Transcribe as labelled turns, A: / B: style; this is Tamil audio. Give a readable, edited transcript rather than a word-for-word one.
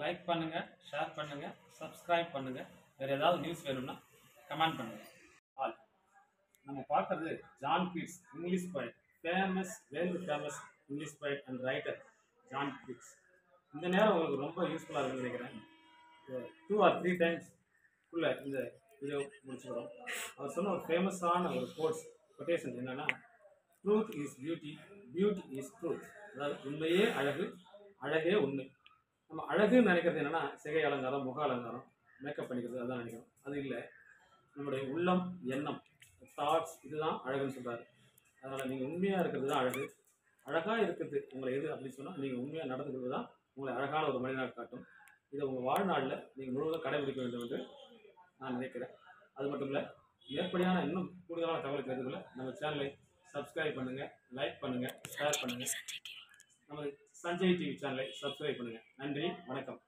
A: லைக் பண்ணுங்கள், ஷேர் பண்ணுங்கள், சப்ஸ்கிரைப் பண்ணுங்கள். வேறு ஏதாவது நியூஸ் வேணும்னா கமெண்ட் பண்ணுங்கள். ஆல் நம்ம பார்க்குறது John Keats, English poet, world famous English poet and writer John Keats. இந்த நேரம் உங்களுக்கு ரொம்ப யூஸ்ஃபுல்லாக இருக்குன்னு நினைக்கிறேன். 2 or 3 டைம்ஸ்க்குள்ளே இந்த வீடியோ முடிச்சுக்கிறோம். அவர் சொன்ன ஒரு ஃபேமஸான ஒரு கொட்டேஷன் என்னென்னா, truth is beauty, beauty is truth. அதாவது உண்மையே அழகு, அழகே உண்மை. நம்ம அழகுன்னு நினைக்கிறது என்னென்னா சிகை அலங்காரம், முக அலங்காரம், மேக்கப் பண்ணிக்கிறது, அதுதான் நினைக்கிறோம். அது இல்லை, நம்முடைய உள்ளம், எண்ணம், தாட்ஸ், இதுதான் அழகுன்னு சொல்கிறாரு. அதனால் நீங்கள் உண்மையாக இருக்கிறது தான் அழகு. அழகாக இருக்கிறது உங்களை எது அப்படின்னு சொன்னால், நீங்கள் உண்மையாக நடந்துக்கிறது தான் உங்களை அழகான ஒரு மனிதனாக காட்டும். இதை உங்கள் வாழ்நாளில் நீங்கள் முழுவதும் கடைபிடிக்க வேண்டும் என்று நான் நினைக்கிறேன். அது மட்டும் இல்லை, மேற்படியான இன்னும் கூடுதலான தகவலை தெரிந்து கொள்ள நம்ம சேனலை சப்ஸ்கிரைப் பண்ணுங்கள், லைக் பண்ணுங்கள், ஷேர் பண்ணுங்கள். நம்ம சஞ்சய் டிவி சேனலை சப்ஸ்கிரைப் பண்ணுங்கள். நன்றி, வணக்கம்.